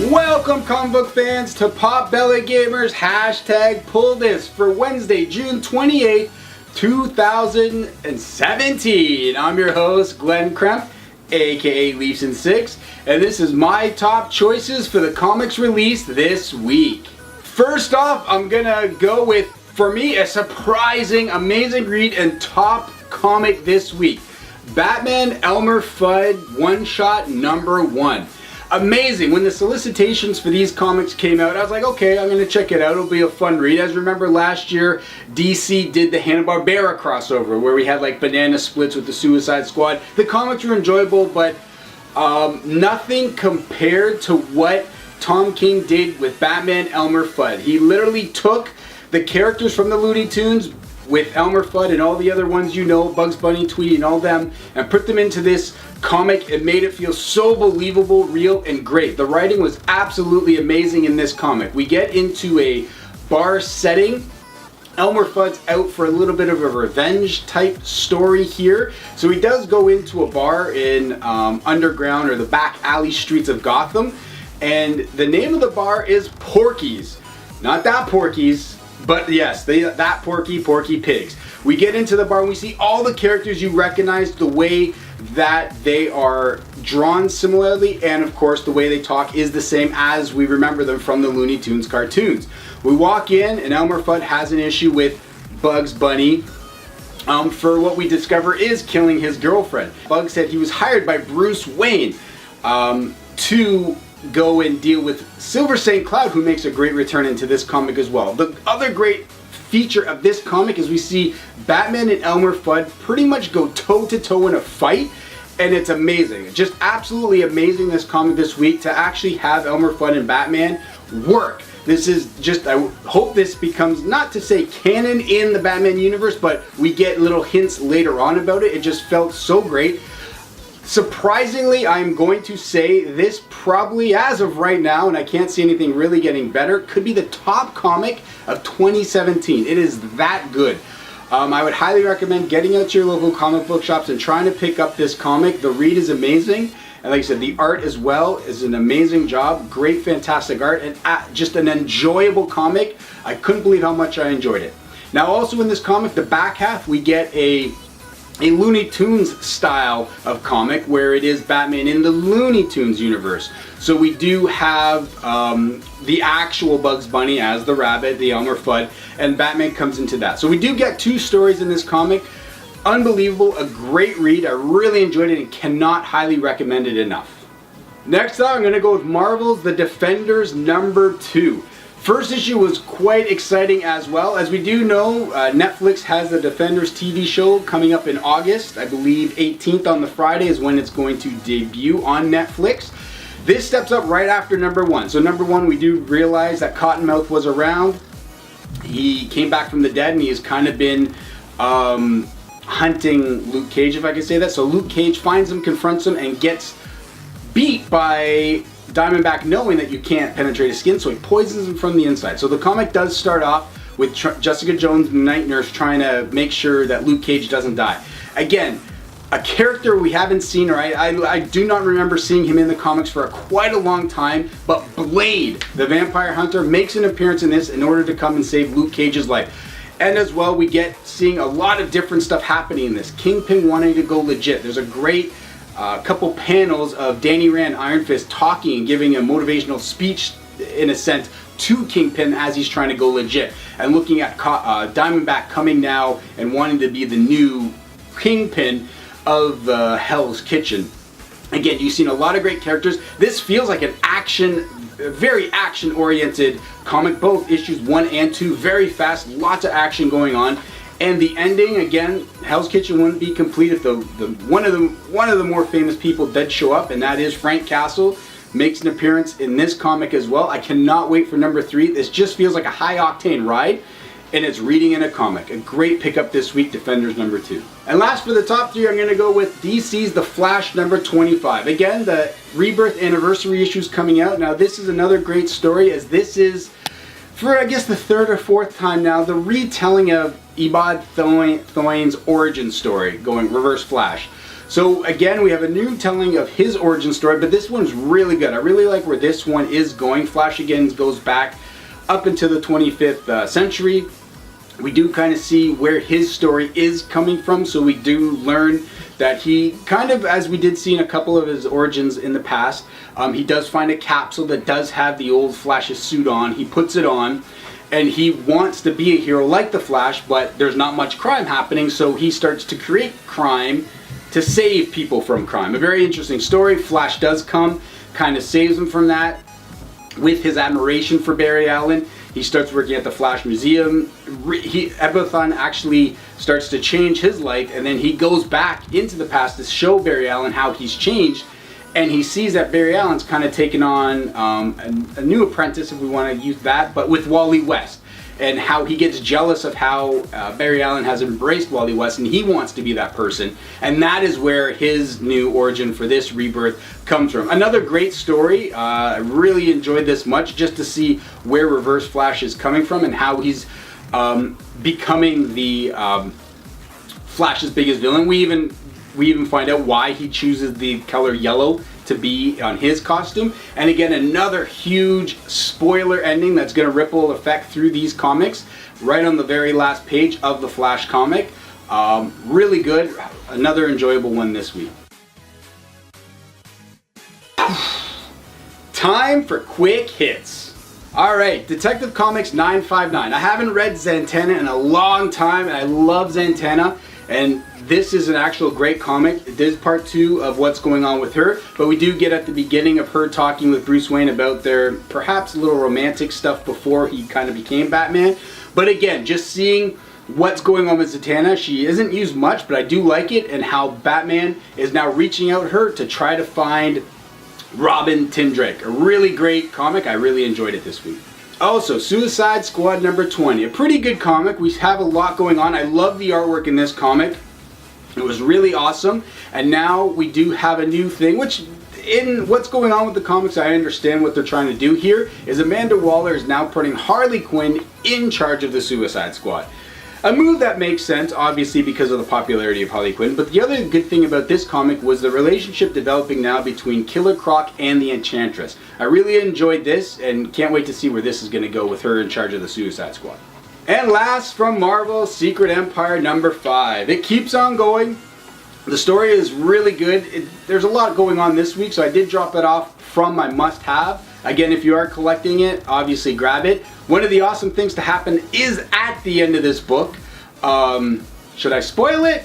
Welcome comic book fans to Pop Belly Gamers #Pullthis for Wednesday, June 28th, 2017. I'm your host, Glenn Kremp, aka Leafs and Six, and this is my top choices for the comics released this week. First off, I'm gonna go with, for me, a surprising, amazing read and top comic this week. Batman Elmer Fudd one-shot #1. Amazing. When the solicitations for these comics came out, I was like, okay, I'm going to check it out. It'll be a fun read. As remember last year, DC did the Hanna-Barbera crossover where we had like banana splits with the Suicide Squad. The comics were enjoyable, but nothing compared to what Tom King did with Batman Elmer Fudd. He literally took the characters from the Looney Tunes with Elmer Fudd and all the other ones you know, Bugs Bunny, Tweety, and all them, and put them into this comic and made it feel so believable, real, and great. The writing was absolutely amazing in this comic. We get into a bar setting. Elmer Fudd's out for a little bit of a revenge type story here. So he does go into a bar in underground or the back alley streets of Gotham. And the name of the bar is Porky's. Not that Porky's, but yes, that Porky Pigs. We get into the bar and we see all the characters you recognize, the way that they are drawn similarly, and of course the way they talk is the same as we remember them from the Looney Tunes cartoons. We walk in and Elmer Fudd has an issue with Bugs Bunny for what we discover is killing his girlfriend. Bugs said he was hired by Bruce Wayne to go and deal with Silver St. Cloud, who makes a great return into this comic as well. The other great feature of this comic is we see Batman and Elmer Fudd pretty much go toe-to-toe in a fight, and it's amazing. Just absolutely amazing, this comic this week, to actually have Elmer Fudd and Batman work. This is just, I hope this becomes, not to say canon in the Batman universe, but we get little hints later on about it. It just felt so great. Surprisingly, I'm going to say this probably, as of right now, and I can't see anything really getting better, could be the top comic of 2017. It is that good. I would highly recommend getting out to your local comic book shops and trying to pick up this comic. The read is amazing, and like I said, the art as well is an amazing job. Great, fantastic art, and just an enjoyable comic. I couldn't believe how much I enjoyed it. Now, also in this comic, the back half, we get a Looney Tunes style of comic where it is Batman in the Looney Tunes universe. So we do have the actual Bugs Bunny as the rabbit, the Elmer Fudd, and Batman comes into that. So we do get two stories in this comic. Unbelievable, a great read. I really enjoyed it and cannot highly recommend it enough. Next up, I'm going to go with Marvel's The Defenders #2. First issue was quite exciting as well. As we do know, Netflix has the Defenders TV show coming up in August. I believe 18th on the Friday is when it's going to debut on Netflix. This steps up right after #1. So #1, we do realize that Cottonmouth was around. He came back from the dead and he has kind of been hunting Luke Cage, if I can say that. So Luke Cage finds him, confronts him, and gets beat by Diamondback, knowing that you can't penetrate his skin, so he poisons him from the inside. So the comic does start off with Jessica Jones, Night Nurse, trying to make sure that Luke Cage doesn't die. Again, a character we haven't seen, or I do not remember seeing him in the comics for quite a long time, but Blade, the vampire hunter, makes an appearance in this in order to come and save Luke Cage's life. And as well, we get seeing a lot of different stuff happening in this. Kingpin wanting to go legit. There's a great couple panels of Danny Rand, Iron Fist, talking and giving a motivational speech, in a sense, to Kingpin as he's trying to go legit. And looking at Diamondback coming now and wanting to be the new Kingpin of Hell's Kitchen. Again, you've seen a lot of great characters. This feels like an very action-oriented comic. Both issues 1 and 2, very fast, lots of action going on. And the ending, again, Hell's Kitchen wouldn't be complete if one of the more famous people did show up, and that is Frank Castle, makes an appearance in this comic as well. I cannot wait for #3. This just feels like a high-octane ride, and it's reading in a comic. A great pickup this week, Defenders #2. And last for the top 3, I'm going to go with DC's The Flash #25. Again, the Rebirth anniversary issue is coming out. Now, this is another great story, as this is, for I guess the 3rd or 4th time now, the retelling of Ebod Thawne's origin story, going Reverse Flash. So again, we have a new telling of his origin story, but this one's really good. I really like where this one is going. Flash again goes back up into the 25th century. We do kind of see where his story is coming from, so we do learn that he kind of, as we did see in a couple of his origins in the past, he does find a capsule that does have the old Flash's suit on. He puts it on, and he wants to be a hero like the Flash, but there's not much crime happening, so he starts to create crime to save people from crime. A very interesting story. Flash does come, kind of saves him from that. With his admiration for Barry Allen, he starts working at the Flash Museum. Ebathon actually starts to change his life, and then he goes back into the past to show Barry Allen how he's changed, and he sees that Barry Allen's kind of taken on a new apprentice, if we want to use that, but with Wally West, and how he gets jealous of how Barry Allen has embraced Wally West, and he wants to be that person, and that is where his new origin for this rebirth comes from. Another great story. I really enjoyed this much, just to see where Reverse Flash is coming from and how he's becoming the Flash's biggest villain. We even find out why he chooses the color yellow to be on his costume. And again, another huge spoiler ending that's going to ripple effect through these comics right on the very last page of the Flash comic. Really good. Another enjoyable one this week. Time for quick hits. Alright, Detective Comics 959. I haven't read Zatanna in a long time, and I love Zatanna, and this is an actual great comic. It is part 2 of what's going on with her, but we do get at the beginning of her talking with Bruce Wayne about their perhaps a little romantic stuff before he kind of became Batman. But again, just seeing what's going on with Zatanna, she isn't used much, but I do like it, and how Batman is now reaching out her to try to find Robin Tim Drake. A really great comic. I really enjoyed it this week. Also, Suicide Squad number 20. A pretty good comic. We have a lot going on. I love the artwork in this comic. It was really awesome. And now we do have a new thing, which in what's going on with the comics, I understand what they're trying to do here, is Amanda Waller is now putting Harley Quinn in charge of the Suicide Squad. A move that makes sense, obviously, because of the popularity of Harley Quinn, but the other good thing about this comic was the relationship developing now between Killer Croc and the Enchantress. I really enjoyed this, and can't wait to see where this is going to go with her in charge of the Suicide Squad. And last from Marvel, Secret Empire number 5. It keeps on going. The story is really good. There's a lot going on this week, so I did drop it off from my must-have. Again, if you are collecting it, obviously grab it. One of the awesome things to happen is at the end of this book. Should I spoil it?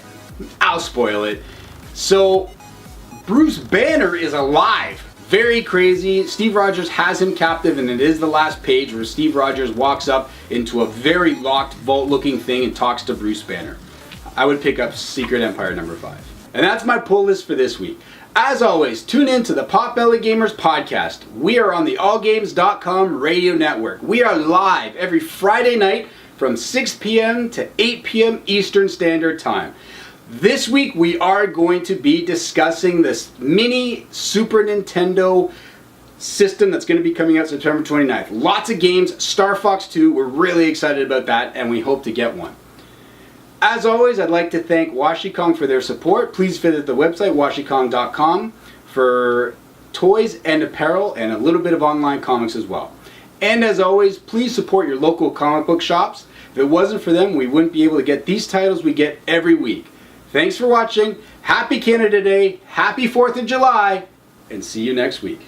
I'll spoil it. So, Bruce Banner is alive. Very crazy. Steve Rogers has him captive, and it is the last page where Steve Rogers walks up into a very locked vault-looking thing and talks to Bruce Banner. I would pick up Secret Empire number 5. And that's my pull list for this week. As always, tune in to the Potbelly Gamers podcast. We are on the allgames.com radio network. We are live every Friday night from 6 p.m. to 8 p.m. Eastern Standard Time. This week we are going to be discussing this mini Super Nintendo system that's going to be coming out September 29th. Lots of games, Star Fox 2, we're really excited about that, and we hope to get one. As always, I'd like to thank Washikong for their support. Please visit the website, washikong.com, for toys and apparel and a little bit of online comics as well. And as always, please support your local comic book shops. If it wasn't for them, we wouldn't be able to get these titles we get every week. Thanks for watching. Happy Canada Day, happy 4th of July, and see you next week.